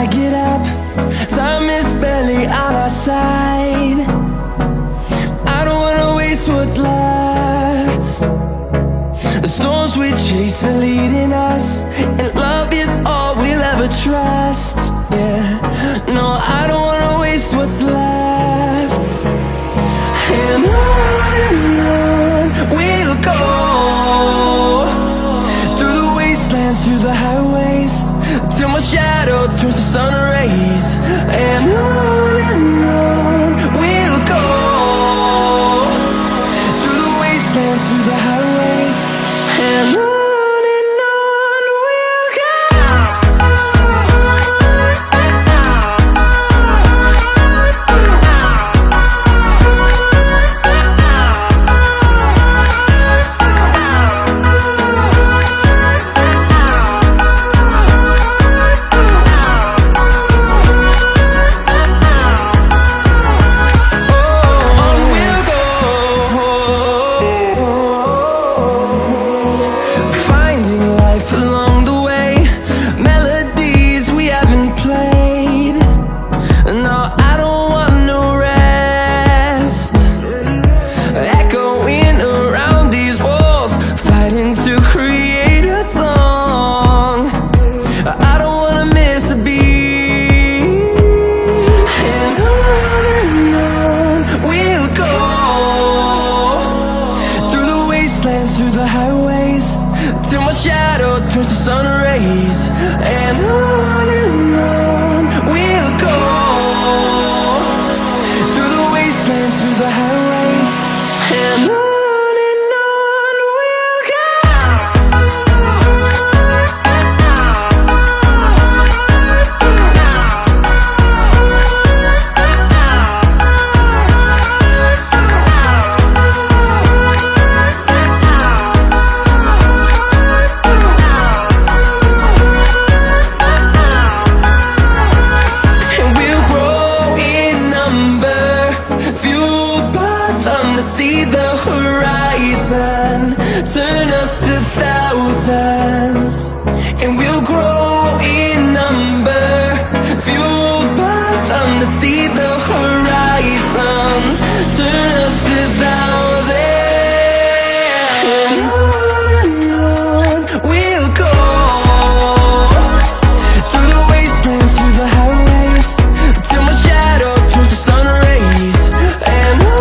I get up, time is barely on our side. I don't wanna waste what's left. The storms we chase are leading us, and love is all we'll ever trust. Yeah, no, I don't wanna waste what's left. And on we'll go, through the wastelands, through the highways, till my shadow turns to sun rays. And on we'll go, through the wastelands, through the highways, and on we'll go. Through the highways, till my shadow turns to sun rays. And on we'll go, through the wastelands, through the highways.